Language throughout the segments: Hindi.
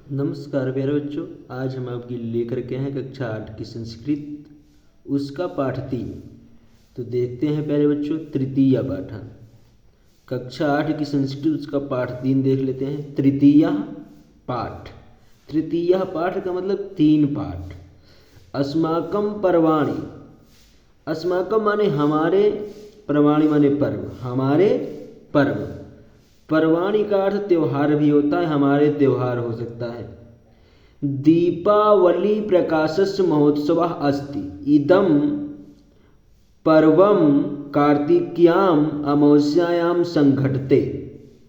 नमस्कार प्यारे बच्चों, आज हम आपके लिए लेकर के हैं कक्षा 8 की संस्कृत, उसका पाठ 3। तो देखते हैं प्यारे बच्चों तृतीया पाठ। कक्षा 8 की संस्कृत उसका पाठ 3 देख लेते हैं। तृतीया पाठ, तृतीया पाठ का मतलब 3 पाठ। अस्माकं पर्वाणि, अस्माकं माने हमारे, पर्वाणि माने पर्व, हमारे पर्व। पर्वाणि का अर्थ त्योहार भी होता है, हमारे त्योहार हो सकता है। दीपावली प्रकाशस्य महोत्सवः अस्ति, इदं पर्वं कार्तिक्याम अमावास्यायाम संघटते।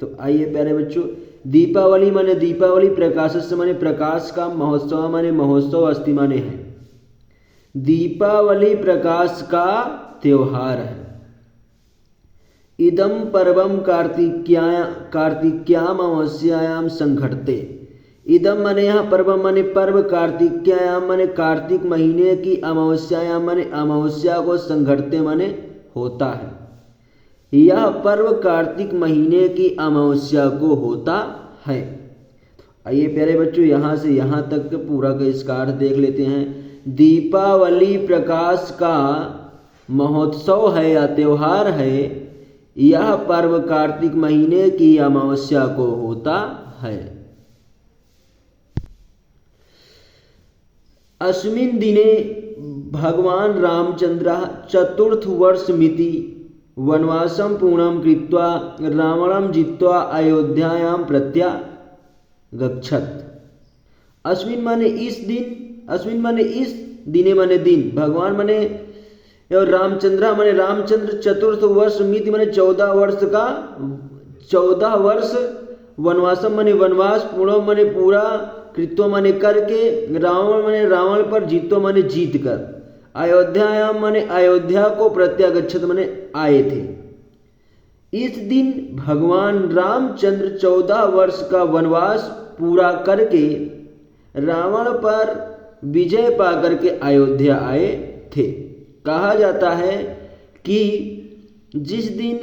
तो आइए प्यारे बच्चों, दीपावली माने दीपावली, प्रकाशस्य माने प्रकाश का, महोत्सव माने महोत्सव, अस्ति माने है। दीपावली प्रकाश का त्योहार है। इदं पर्वं कार्तिक्याम अमावास्यायाम संघटते। इदम माने यहाँ पर्व माने पर्व, कार्तिक्याम माने कार्तिक महीने की, अमावस्यायाम माने अमावस्या को, संघटते माने होता है। यह पर्व कार्तिक महीने की अमावस्या को होता है। आइए प्यारे बच्चों, यहाँ से यहाँ तक पूरा का इसका अर्थ देख लेते हैं। दीपावली प्रकाश का महोत्सव है या त्योहार है। यह पर्व कार्तिक महीने की अमावस्या को होता है। अस्मिन् दिने भगवान रामचंद्रः चतुर्थवर्षमिति वनवासं पूर्णं कृत्वा रावणं जित्वा अयोध्यायां प्रत्यागच्छत्। अस्मिन् माने इस दिन, अस्मिन् माने इस, दिने माने दिन, भगवान माने और रामचंद्र माने रामचंद्र, चतुर्थ वर्ष, मिति माने 14 वर्ष का, 14 वर्ष, वनवासम माने वनवास, पूर्ण माने पूरा, कृत्व माने करके, रावण माने रावण पर, जीतो माने जीत कर, अयोध्यायाम माने अयोध्या को, प्रत्यागच्छत माने आए थे। इस दिन भगवान रामचंद्र 14 वर्ष का वनवास पूरा करके रावण पर विजय पा करके अयोध्या आए थे। कहा जाता है कि जिस दिन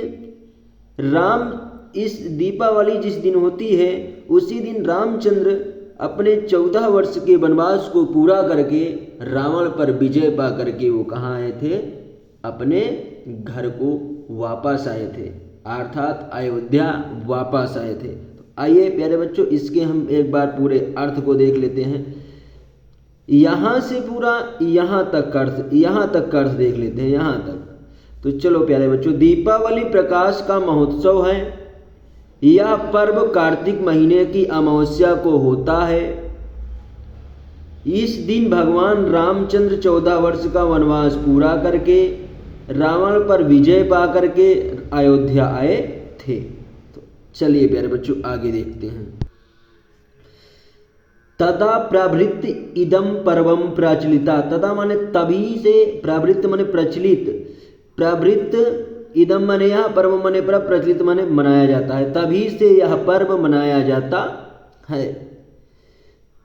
राम, इस दीपावली जिस दिन होती है, उसी दिन रामचंद्र अपने 14 वर्ष के वनवास को पूरा करके रावण पर विजय पा करके वो कहाँ आए थे? अपने घर को वापस आए थे, अर्थात अयोध्या वापस आए थे। तो आइए प्यारे बच्चों, इसके हम एक बार पूरे अर्थ को देख लेते हैं। यहाँ से पूरा यहाँ तक का अर्थ, यहाँ तक का अर्थ देख लेते हैं, यहाँ तक। तो चलो प्यारे बच्चों, दीपावली प्रकाश का महोत्सव है। यह पर्व कार्तिक महीने की अमावस्या को होता है। इस दिन भगवान रामचंद्र 14 वर्ष का वनवास पूरा करके रावण पर विजय पा करके अयोध्या आए थे। तो चलिए प्यारे बच्चों, आगे देखते हैं। तदा प्रवृत्त इदम पर्वम प्रचलिता। तदा माने तभी से, प्रवृत्त माने प्रचलित, प्रवृत्त इदम माने यह पर्व माने प्रचलित माने मनाया जाता है। तभी से यह पर्व मनाया जाता है।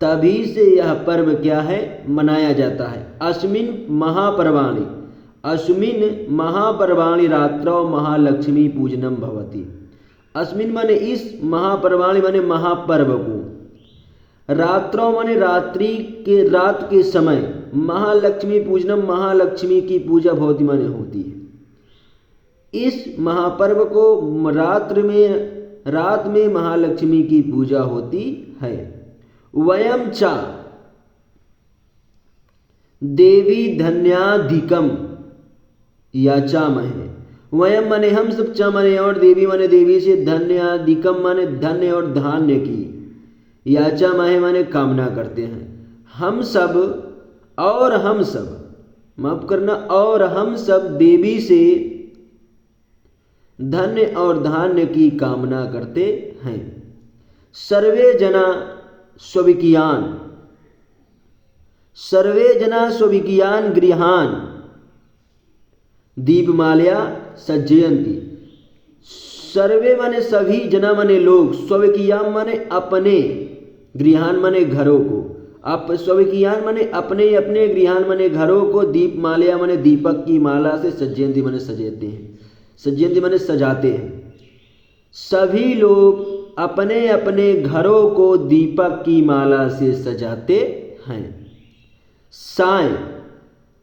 तभी से यह पर्व क्या है? मनाया जाता है। अस्मिन् महापर्वाणि, अस्मिन् महापर्वाणि रात्रौ महालक्ष्मी पूजनम भवति। अस्मिन् माने इस, महापर्वाणि माने महापर्व को, रात्रों माने रात्रि के, रात के समय, महालक्ष्मी पूजनम, महालक्ष्मी की पूजा भवति माने होती है। इस महापर्व को रात में महालक्ष्मी की पूजा होती है। वयम च देवी धन्याधिकम याचामहे। वयम माने हम सब, च माने और, देवी माने देवी से, धन्याधिकम माने धन्य और धान्य की, याचा माहे माने कामना करते हैं। हम सब, और हम सब, माफ करना, और हम सब देवी से धन्य और धान्य की कामना करते हैं। सर्वे जना स्वविकियान, सर्वे जना स्वविकियान गृहान दीपमाल्या सज्जयंती। सर्वे माने सभी, जना माने लोग, स्वविकियान माने अपने, गृहान माने घरों को, आप स्वविकियान माने अपने अपने, गृहान माने घरों को, दीप माल्या माने दीपक की माला से, सज्जयंती माने सजाते हैं, सज्जयंती माने सजाते हैं। सभी लोग अपने अपने घरों को दीपक की माला से सजाते हैं। साय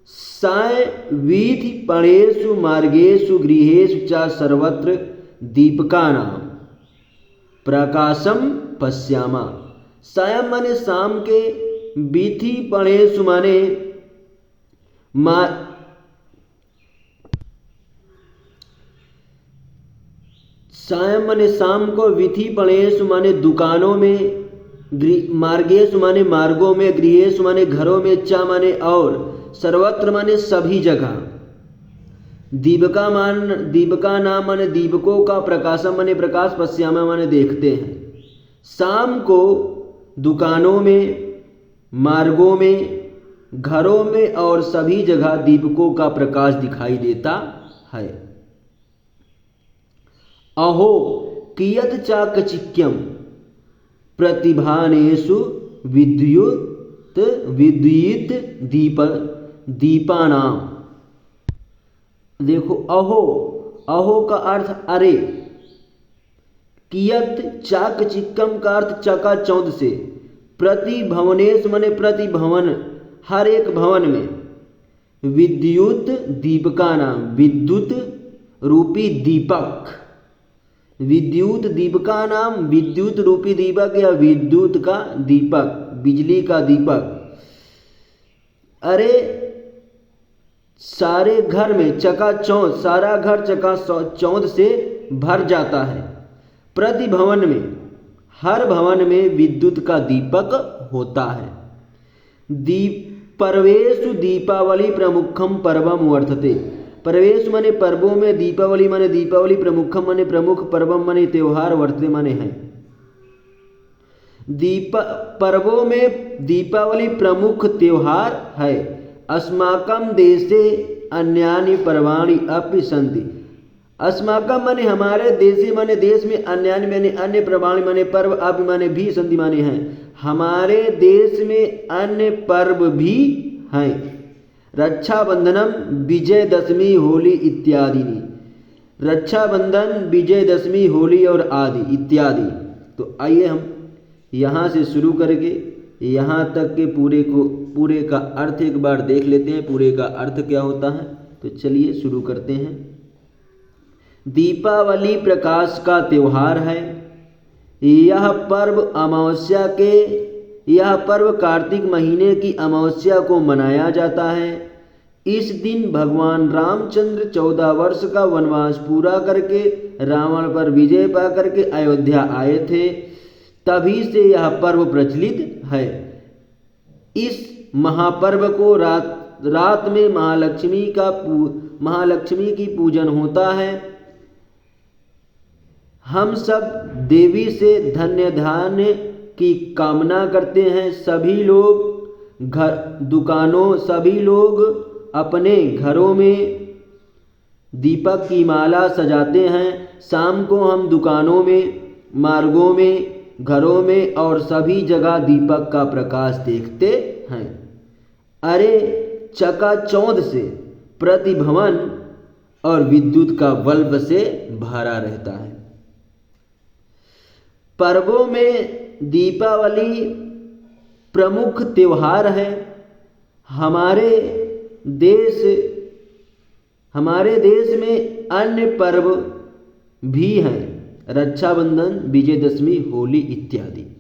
साय वीथि पणेषु मार्गेषु गृहेषु च सर्वत्र दीपकानां प्रकाशम पश्यामा। सायं माने शाम के, वीथि पणेषु माने सायं माने शाम को, वीथि पणेषु माने दुकानों में, मार्गेषु माने मार्गों में, गृहेषु माने घरों में, च माने और, सर्वत्र माने सभी जगह, दीपका नाम माने दीपकों का, प्रकाशम माने प्रकाश, पश्यामा माने देखते हैं। शाम को दुकानों में, मार्गों में, घरों में और सभी जगह दीपकों का प्रकाश दिखाई देता है। अहो कियत् चाकचिक्यं प्रतिभानेषु विद्युत दीपानां। देखो अहो, अहो का अर्थ अरे, कियत चाकचिक्यम का अर्थ चकाचौंध से, प्रतिभवनेषु माने प्रति भवन, हर एक भवन में, विद्युत दीपकानां विद्युत रूपी दीपक, विद्युत दीपकानां विद्युत रूपी दीपक या विद्युत का दीपक, बिजली का दीपक। अरे सारे घर में चकाचौंध, सारा घर चकाचौंध से भर जाता है। प्रति भवन में, हर भवन में विद्युत का दीपक होता है। पर्वेषु दीपावली प्रमुखम पर्वम वर्तते। पर्वेषु माने पर्वों में, दीपावली माने दीपावली, प्रमुखम माने प्रमुख, पर्वम माने त्योहार, वर्तते माने है। पर्वों में दीपावली प्रमुख त्योहार है। अस्माकं देशे अन्यानि पर्वाणि अपि सन्ति। अस्माकं माने हमारे देशे माने देश में, अन्यानि माने अन्य, पर्वाणि माने पर्व, अपि माने भी, सन्ति माने हैं। हमारे देश में अन्य पर्व भी हैं। रक्षाबंधनम, विजयदशमी, होली इत्यादि। रक्षाबंधन, विजयदशमी, होली और आदि इत्यादि। तो आइए हम यहाँ से शुरू करके यहाँ तक के पूरे का अर्थ एक बार देख लेते हैं। पूरे का अर्थ क्या होता है, तो चलिए शुरू करते हैं। दीपावली प्रकाश का त्योहार है। यह पर्व कार्तिक महीने की अमावस्या को मनाया जाता है। इस दिन भगवान रामचंद्र 14 वर्ष का वनवास पूरा करके रावण पर विजय पा करके अयोध्या आए थे। तभी से यह पर्व प्रचलित है। इस महापर्व को रात में महालक्ष्मी की पूजन होता है। हम सब देवी से धन्य धान्य की कामना करते हैं। सभी लोग अपने घरों में दीपक की माला सजाते हैं। शाम को हम दुकानों में, मार्गों में, घरों में और सभी जगह दीपक का प्रकाश देखते हैं। अरे चकाचौंध से, प्रति भवन और विद्युत का बल्ब से भरा रहता है। पर्वों में दीपावली प्रमुख त्योहार है। हमारे देश में अन्य पर्व भी हैं। रक्षाबंधन, विजयदशमी, होली इत्यादि।